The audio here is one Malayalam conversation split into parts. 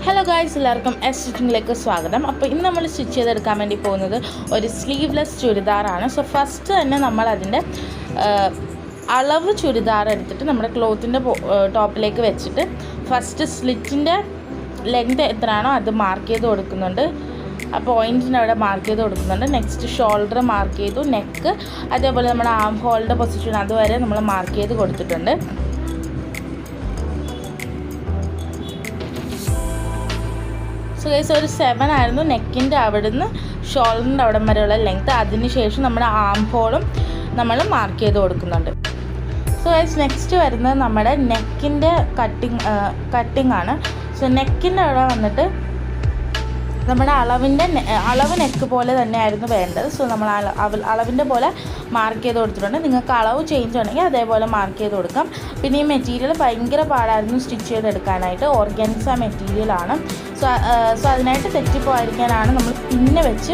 ഹലോ ഗായ്സ്, എല്ലാവർക്കും എസ് സ്റ്റിച്ചിങ്ങിലേക്ക് സ്വാഗതം. അപ്പോൾ ഇന്ന് നമ്മൾ സ്റ്റിച്ച് ചെയ്തെടുക്കാൻ വേണ്ടി പോകുന്നത് ഒരു സ്ലീവ്ലെസ് ചുരിദാറാണ്. സോ ഫസ്റ്റ് തന്നെ നമ്മൾ അതിൻ്റെ അളവ് ചുരിദാർ എടുത്തിട്ട് നമ്മുടെ ക്ലോത്തിൻ്റെ ടോപ്പിലേക്ക് വെച്ചിട്ട് ഫസ്റ്റ് സ്ലിറ്റിൻ്റെ ലെങ്ത് എത്രയാണോ അത് മാർക്ക് ചെയ്ത് കൊടുക്കുന്നുണ്ട്. ആ പോയിൻറ്റിന് അവിടെ മാർക്ക് ചെയ്ത് കൊടുക്കുന്നുണ്ട്. നെക്സ്റ്റ് ഷോൾഡർ മാർക്ക് ചെയ്തു, നെക്ക്, അതേപോലെ നമ്മുടെ ആം ഹോളിൻ്റെ പൊസിഷൻ അതുവരെ നമ്മൾ മാർക്ക് ചെയ്ത് കൊടുത്തിട്ടുണ്ട്. സോ ഗൈസ്, ഒരു 7 ആയിരുന്നു നെക്കിൻ്റെ അവിടുന്ന് ഷോൾഡറിൻ്റെ അവിടം വരെയുള്ള ലെങ്ത്ത്. അതിനുശേഷം നമ്മുടെ ആം ഹോളും നമ്മൾ മാർക്ക് ചെയ്ത് കൊടുക്കുന്നുണ്ട്. സോ ഗൈസ്, നെക്സ്റ്റ് വരുന്നത് നമ്മുടെ നെക്കിൻ്റെ കട്ടിങ് ആണ്. സോ നെക്കിൻ്റെ അവിടെ വന്നിട്ട് നമ്മുടെ അളവ് നെക്ക് പോലെ തന്നെയായിരുന്നു വേണ്ടത്. സോ നമ്മൾ അളവിൻ്റെ പോലെ മാർക്ക് ചെയ്ത് കൊടുത്തിട്ടുണ്ട്. നിങ്ങൾക്ക് അളവ് ചേഞ്ച് ഉണ്ടെങ്കിൽ അതേപോലെ മാർക്ക് ചെയ്ത് കൊടുക്കാം. പിന്നെ ഈ മെറ്റീരിയൽ ഭയങ്കര പാടായിരുന്നു സ്റ്റിച്ച് ചെയ്തെടുക്കാനായിട്ട്. ഓർഗാനിക്സ മെറ്റീരിയലാണ്. സോ അതിനായിട്ട് തെറ്റിപ്പോയിരിക്കാനാണ് നമ്മൾ പിന്നെ വെച്ച്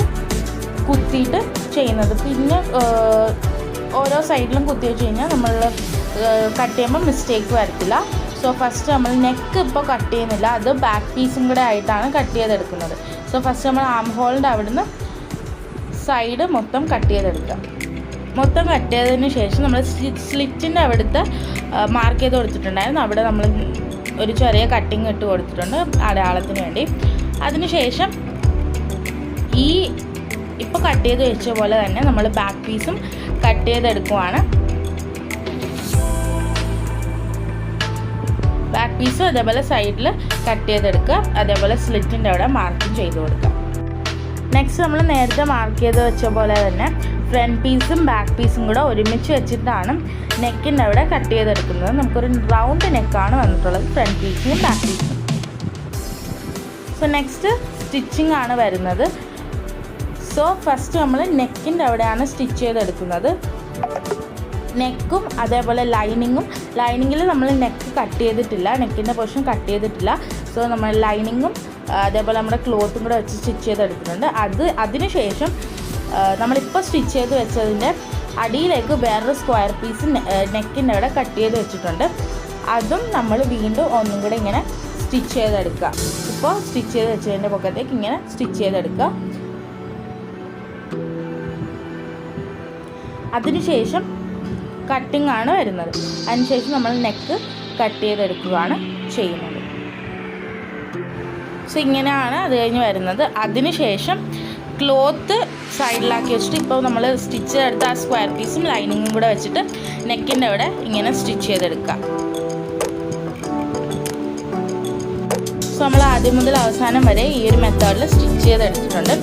കുത്തിയിട്ട് ചെയ്യുന്നത്. പിന്നെ ഓരോ സൈഡിലും കുത്തി വെച്ച് കഴിഞ്ഞാൽ നമ്മൾ കട്ട് ചെയ്യുമ്പോൾ മിസ്റ്റേക്ക് വരത്തില്ല. സോ ഫസ്റ്റ് നമ്മൾ നെക്ക് ഇപ്പോൾ കട്ട് ചെയ്യുന്നില്ല, അത് ബാക്ക് പീസും കൂടെ ആയിട്ടാണ് കട്ട് ചെയ്തെടുക്കുന്നത്. സോ ഫസ്റ്റ് നമ്മൾ ആം ഹോളിൻ്റെ അവിടുന്ന് സൈഡ് മൊത്തം കട്ട് ചെയ്തെടുക്കുക. മൊത്തം കട്ട് ചെയ്തതിന് ശേഷം നമ്മൾ സ്ലിറ്റിൻ്റെ അവിടുത്തെ മാർക്ക് ചെയ്ത് കൊടുത്തിട്ടുണ്ടായിരുന്നു. അവിടെ നമ്മൾ ഒരു ചെറിയ കട്ടിങ് ഇട്ട് കൊടുത്തിട്ടുണ്ട് അടയാളത്തിന് വേണ്ടി. അതിനുശേഷം ഈ ഇപ്പോൾ കട്ട് ചെയ്ത് വെച്ച പോലെ തന്നെ നമ്മൾ ബാക്ക് പീസും കട്ട് ചെയ്തെടുക്കുവാണ്. ബാക്ക് പീസും അതേപോലെ സൈഡിൽ കട്ട് ചെയ്തെടുക്കുക. അതേപോലെ സ്ലിറ്റിൻ്റെ അവിടെ മാർക്കും ചെയ്ത് കൊടുക്കുക. നെക്സ്റ്റ് നമ്മൾ നേരത്തെ മാർക്ക് ചെയ്ത് വെച്ച പോലെ തന്നെ ഫ്രണ്ട് പീസും ബാക്ക് പീസും കൂടെ ഒരുമിച്ച് വെച്ചിട്ടാണ് നെക്കിൻ്റെ അവിടെ കട്ട് ചെയ്തെടുക്കുന്നത്. നമുക്കൊരു റൗണ്ട് നെക്കാണ് വന്നിട്ടുള്ളത്, ഫ്രണ്ട് പീസിനും ബാക്ക് പീസും. സോ നെക്സ്റ്റ് സ്റ്റിച്ചിങ് ആണ് വരുന്നത്. സോ ഫസ്റ്റ് നമ്മൾ നെക്കിൻ്റെ അവിടെയാണ് സ്റ്റിച്ച് ചെയ്തെടുക്കുന്നത്. നെക്കും അതേപോലെ ലൈനിങ്ങിൽ നമ്മൾ നെക്ക് കട്ട് ചെയ്തിട്ടില്ല, നെക്കിൻ്റെ പോർഷൻ കട്ട് ചെയ്തിട്ടില്ല. സോ നമ്മൾ ലൈനിങ്ങും അതേപോലെ നമ്മുടെ ക്ലോത്തും കൂടെ വെച്ച് സ്റ്റിച്ച് ചെയ്തെടുക്കുന്നുണ്ട്. അതിനുശേഷം നമ്മളിപ്പോൾ സ്റ്റിച്ച് ചെയ്ത് വെച്ചതിൻ്റെ അടിയിലേക്ക് വേറൊരു സ്ക്വയർ പീസ് നെക്കിൻ്റെ അവിടെ കട്ട് ചെയ്ത് വെച്ചിട്ടുണ്ട്. അതും നമ്മൾ വീണ്ടും ഒന്നും കൂടെ ഇങ്ങനെ സ്റ്റിച്ച് ചെയ്തെടുക്കുക. ഇപ്പോൾ സ്റ്റിച്ച് ചെയ്ത് വെച്ചതിൻ്റെ പൊക്കത്തേക്ക് ഇങ്ങനെ സ്റ്റിച്ച് ചെയ്തെടുക്കുക. അതിനുശേഷം കട്ടിംഗ് ആണ് വരുന്നത്. അതിനുശേഷം നമ്മൾ നെക്ക് കട്ട് ചെയ്തെടുക്കുകയാണ് ചെയ്യുന്നത്. സോ ഇങ്ങനെയാണ് അത് കഴിഞ്ഞ് വരുന്നത്. അതിനുശേഷം ക്ലോത്ത് സൈഡിലാക്കി വെച്ചിട്ട് ഇപ്പോൾ നമ്മൾ സ്റ്റിച്ച് ചെയ്തെടുത്ത ആ സ്ക്വയർ പീസും ലൈനിങ്ങും കൂടെ വെച്ചിട്ട് നെക്കിൻ്റെ അവിടെ ഇങ്ങനെ സ്റ്റിച്ച് ചെയ്തെടുക്കുക. സോ നമ്മൾ ആദ്യം മുതൽ അവസാനം വരെ ഈ ഒരു മെത്തേഡിൽ സ്റ്റിച്ച് ചെയ്തെടുത്തിട്ടുണ്ട്.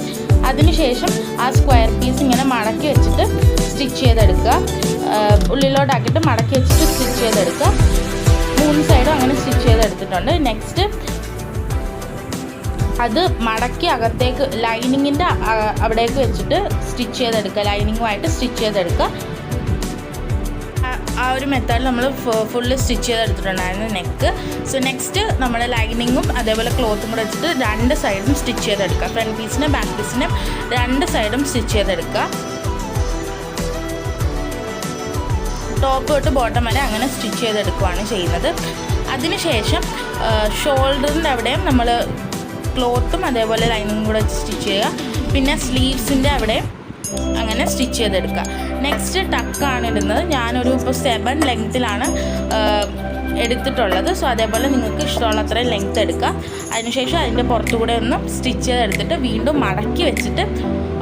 അതിനുശേഷം ആ സ്ക്വയർ പീസ് ഇങ്ങനെ മടക്കി വെച്ചിട്ട് സ്റ്റിച്ച് ചെയ്തെടുക്കുക. ഉള്ളിലോട്ടാക്കിയിട്ട് മടക്കി വെച്ചിട്ട് സ്റ്റിച്ച് ചെയ്തെടുക്കുക. 3 സൈഡും അങ്ങനെ സ്റ്റിച്ച് ചെയ്തെടുത്തിട്ടുണ്ട്. നെക്സ്റ്റ് അത് മടക്കി അകത്തേക്ക് ലൈനിങ്ങിൻ്റെ അവിടേക്ക് വെച്ചിട്ട് സ്റ്റിച്ച് ചെയ്തെടുക്കുക. ലൈനിങ്ങുമായിട്ട് സ്റ്റിച്ച് ചെയ്തെടുക്കുക. ആ ഒരു മെത്തേഡിൽ നമ്മൾ ഫുള്ള് സ്റ്റിച്ച് ചെയ്തെടുത്തിട്ടുണ്ടായിരുന്നു നെക്ക്. സോ നെക്സ്റ്റ് നമ്മൾ ലൈനിങ്ങും അതേപോലെ ക്ലോത്തും കൂടെ വെച്ചിട്ട് 2 സൈഡും സ്റ്റിച്ച് ചെയ്തെടുക്കുക. ഫ്രണ്ട് പീസിനും ബാക്ക് പീസിനും 2 സൈഡും സ്റ്റിച്ച് ചെയ്തെടുക്കുക. ടോപ്പ് തൊട്ട് ബോട്ടം വരെ അങ്ങനെ സ്റ്റിച്ച് ചെയ്തെടുക്കുകയാണ് ചെയ്യുന്നത്. അതിനുശേഷം ഷോൾഡറിൻ്റെ അവിടെയും നമ്മൾ ക്ലോത്തും അതേപോലെ ലൈനിങ്ങും കൂടെ സ്റ്റിച്ച് ചെയ്യുക. പിന്നെ സ്ലീവ്സിൻ്റെ അവിടെ അങ്ങനെ സ്റ്റിച്ച് ചെയ്തെടുക്കുക. നെക്സ്റ്റ് ടക്കാണ് ഇടുന്നത്. ഞാനൊരു ഇപ്പോൾ 7 ലെങ്ത്തിലാണ് എടുത്തിട്ടുള്ളത്. സോ അതേപോലെ നിങ്ങൾക്ക് ഇഷ്ടമുള്ള അത്രയും ലെങ്ത്ത് എടുക്കുക. അതിനുശേഷം അതിൻ്റെ പുറത്തുകൂടെ ഒന്ന് സ്റ്റിച്ച് ചെയ്തെടുത്തിട്ട് വീണ്ടും മടക്കി വെച്ചിട്ട്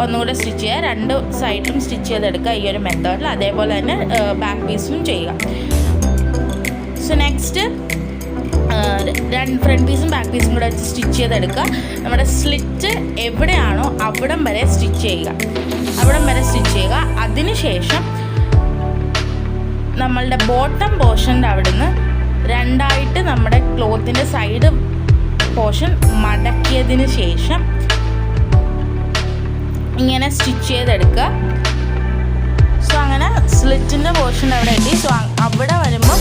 ഒന്നുകൂടെ സ്റ്റിച്ച് ചെയ്യുക. 2 സൈഡിലും സ്റ്റിച്ച് ചെയ്തെടുക്കുക ഈ ഒരു മെത്തേഡിൽ. അതേപോലെ തന്നെ ബാക്ക് പീസിലും ചെയ്യുക. സോ നെക്സ്റ്റ് ഫ്രണ്ട് പീസും ബാക്ക് പീസും കൂടെ വെച്ച് സ്റ്റിച്ച് ചെയ്തെടുക്കുക. നമ്മുടെ സ്ലിറ്റ് എവിടെയാണോ അവിടം വരെ സ്റ്റിച്ച് ചെയ്യുക. അതിനുശേഷം നമ്മളുടെ ബോട്ടം പോർഷൻ്റെ അവിടുന്ന് 2ആയിട്ട് നമ്മുടെ ക്ലോത്തിൻ്റെ സൈഡ് പോർഷൻ മടക്കിയതിന് ശേഷം ഇങ്ങനെ സ്റ്റിച്ച് ചെയ്തെടുക്കുക. സോ അങ്ങനെ സ്ലിറ്റിൻ്റെ പോർഷൻ അവിടെ എത്തി. സോ അവിടെ വരുമ്പോൾ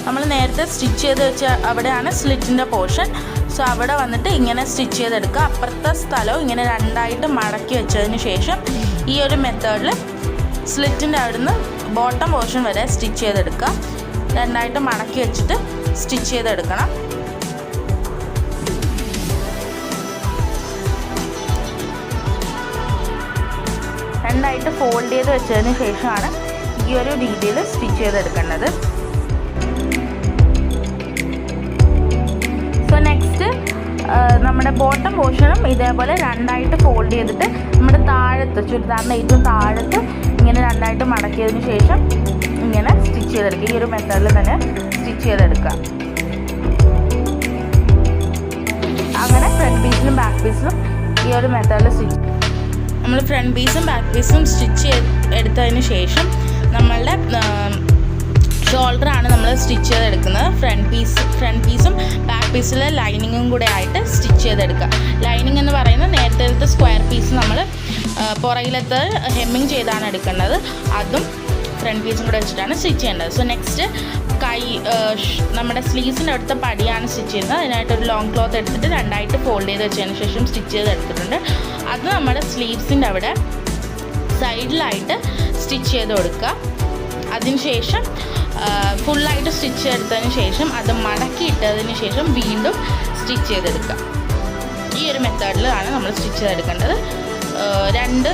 നമ്മൾ നേരത്തെ സ്റ്റിച്ച് ചെയ്ത് വെച്ച അവിടെയാണ് സ്ലിറ്റിൻ്റെ പോർഷൻ. സോ അവിടെ വന്നിട്ട് ഇങ്ങനെ സ്റ്റിച്ച് ചെയ്തെടുക്കുക. അപ്പുറത്തെ സ്ഥലവും ഇങ്ങനെ 2ആയിട്ട് മടക്കി വെച്ചതിന് ശേഷം ഈ ഒരു മെത്തേഡിൽ സ്ലിറ്റിൻ്റെ അവിടുന്ന് ബോട്ടം പോർഷൻ വരെ സ്റ്റിച്ച് ചെയ്തെടുക്കുക. 2ആയിട്ട് മടക്കി വെച്ചിട്ട് സ്റ്റിച്ച് ചെയ്തെടുക്കണം. രണ്ടായിട്ട് ഫോൾഡ് ചെയ്ത് വെച്ചതിന് ശേഷമാണ് ഈ ഒരു രീതിയിൽ സ്റ്റിച്ച് ചെയ്തെടുക്കേണ്ടത്. സോ നെക്സ്റ്റ് നമ്മുടെ ബോട്ടം പോർഷനും ഇതേപോലെ രണ്ടായിട്ട് ഫോൾഡ് ചെയ്തിട്ട് നമ്മുടെ താഴത്ത്, ചുരിദാറിൻ്റെ ഏറ്റവും താഴത്ത് ഇങ്ങനെ രണ്ടായിട്ട് മടക്കിയതിന് ശേഷം ഇങ്ങനെ സ്റ്റിച്ച് ചെയ്തെടുക്കുക. ഈ ഒരു മെത്തേഡിൽ തന്നെ സ്റ്റിച്ച് ചെയ്തെടുക്കുക. അങ്ങനെ ഫ്രണ്ട് പീസിലും ബാക്ക് പീസിലും ഈ ഒരു മെത്തേഡിൽ സ്റ്റിച്ച്. നമ്മൾ ഫ്രണ്ട് പീസും ബാക്ക് പീസും സ്റ്റിച്ച് എടുത്തതിന് ശേഷം നമ്മളുടെ ഷോൾഡറാണ് നമ്മൾ സ്റ്റിച്ച് ചെയ്തെടുക്കുന്നത്. ഫ്രണ്ട് പീസും ബാക്ക് പീസിലെ ലൈനിങ്ങും കൂടെ ആയിട്ട് സ്റ്റിച്ച് ചെയ്തെടുക്കുക. ലൈനിങ് എന്ന് പറയുന്നത് നേരത്തെ സ്ക്വയർ പീസ് നമ്മൾ പുറകിലത്തെ ഹെമ്മിങ് ചെയ്താണ് എടുക്കേണ്ടത്. അതും ഫ്രണ്ട് പീസും കൂടെ വെച്ചിട്ടാണ് സ്റ്റിച്ച് ചെയ്യേണ്ടത്. സോ നെക്സ്റ്റ് നമ്മുടെ സ്ലീവ്സിൻ്റെ അടുത്ത പടിയാണ് സ്റ്റിച്ച് ചെയ്യുന്നത്. അതിനായിട്ടൊരു ലോങ് ക്ലോത്ത് എടുത്തിട്ട് രണ്ടായിട്ട് ഫോൾഡ് ചെയ്ത് വെച്ചതിന് ശേഷം സ്റ്റിച്ച് ചെയ്തെടുത്തിട്ടുണ്ട്. അത് നമ്മുടെ സ്ലീവ്സിൻ്റെ അവിടെ സൈഡിലായിട്ട് സ്റ്റിച്ച് ചെയ്ത് കൊടുക്കുക. അതിനുശേഷം ഫുള്ളായിട്ട് സ്റ്റിച്ച് എടുത്തതിന് ശേഷം അത് മടക്കിയിട്ടതിന് ശേഷം വീണ്ടും സ്റ്റിച്ച് ചെയ്തെടുക്കുക. ഈ ഒരു മെത്തേഡിലാണ് നമ്മൾ സ്റ്റിച്ച് ചെയ്തെടുക്കേണ്ടത്. രണ്ട്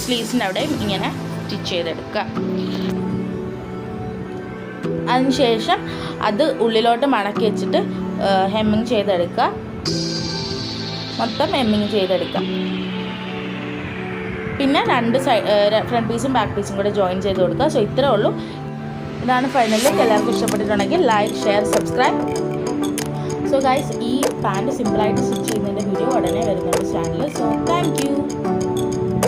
സ്ലീവ്സിൻ്റെ അവിടെയും ഇങ്ങനെ സ്റ്റിച്ച് ചെയ്തെടുക്കുക. അതിനുശേഷം അത് ഉള്ളിലോട്ട് മടക്കി വെച്ചിട്ട് ഹെമ്മിങ് ചെയ്തെടുക്കുക. മൊത്തം ഹെമ്മിങ് ചെയ്തെടുക്കുക. പിന്നെ രണ്ട് ഫ്രണ്ട് പീസും ബാക്ക് പീസും കൂടെ ജോയിൻ ചെയ്ത് കൊടുക്കുക. സോ ഇത്രേ ഉള്ളൂ. ഇതാണ് ഫൈനൽ ലുക്ക്. എല്ലാവർക്കും ഇഷ്ടപ്പെട്ടിട്ടുണ്ടെങ്കിൽ like, share, subscribe. So guys, ഈ പാൻറ്റ് സിമ്പിളായിട്ട് സ്റ്റിച്ച് ചെയ്യുന്നതിൻ്റെ വീഡിയോ ഉടനെ വരുന്നുണ്ട് ചാനലിൽ. So thank you.